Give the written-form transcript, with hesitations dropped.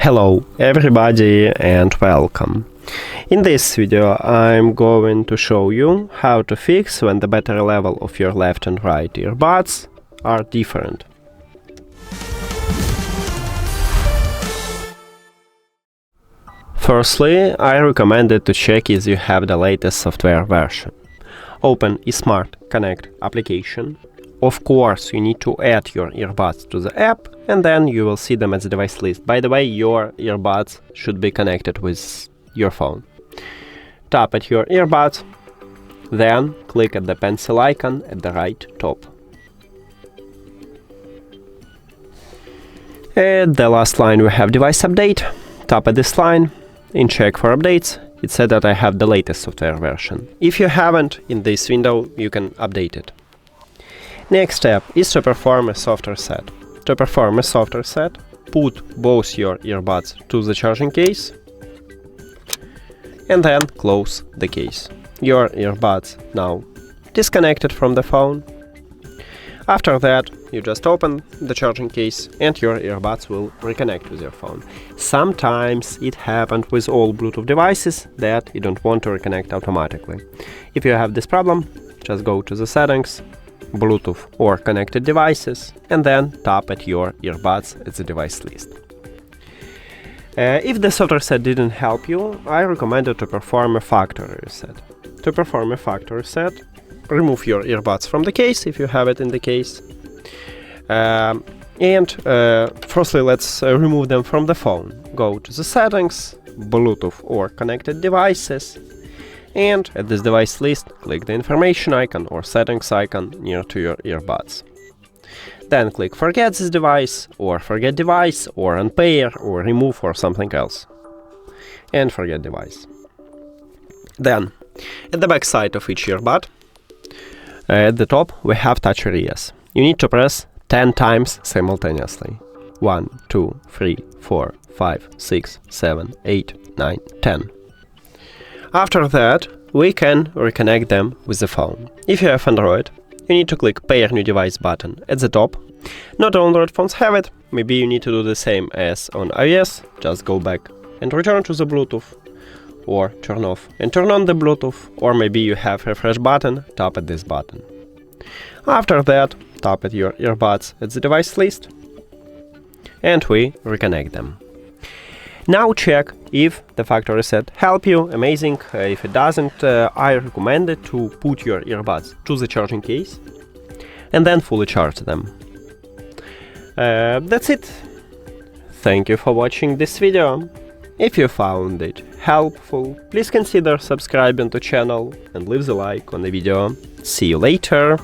Hello everybody and welcome. In this video I'm going to show you how to fix when the battery level of your left and right earbuds are different. Firstly, I recommend it to check if you have the latest software version. Open eSmart Connect application. Of course, you need to add your earbuds to the app, and then you will see them as a device list. By the way, your earbuds should be connected with your phone. Tap at your earbuds, then click at the pencil icon at the right top. At the last line we have device update. Tap at this line and check for updates. It said that I have the latest software version. If you haven't, in this window you can update it. Next step is to perform a soft reset. To perform a soft reset, put both your earbuds to the charging case and then close the case. Your earbuds now disconnected from the phone. After that, you just open the charging case and your earbuds will reconnect with your phone. Sometimes it happens with all Bluetooth devices that you don't want to reconnect automatically. If you have this problem, just go to the settings, Bluetooth or connected devices, and then tap at your earbuds at the device list. If the soft reset didn't help you, I recommend you to perform a factory reset. To perform a factory reset, remove your earbuds from the case if you have it in the case. Firstly, let's remove them from the phone. Go to the settings, Bluetooth or connected devices, and at this device list, click the information icon or settings icon near to your earbuds. Then click forget this device, or forget device, or unpair, or remove, or something else. And forget device. Then, at the back side of each earbud, at the top we have touch areas. You need to press 10 times simultaneously. 1, 2, 3, 4, 5, 6, 7, 8, 9, 10. After that, we can reconnect them with the phone. If you have Android, you need to click Pair New Device button at the top. Not all Android phones have it. Maybe you need to do the same as on iOS. Just go back and return to the Bluetooth, or turn off and turn on the Bluetooth, or maybe you have refresh button, tap at this button. After that, tap at your earbuds at the device list, and we reconnect them. Now check if the factory reset helped you. Amazing. If it doesn't, I recommend it to put your earbuds to the charging case and then fully charge them. That's it. Thank you for watching this video. If you found it helpful, please consider subscribing to the channel and leave the like on the video. See you later.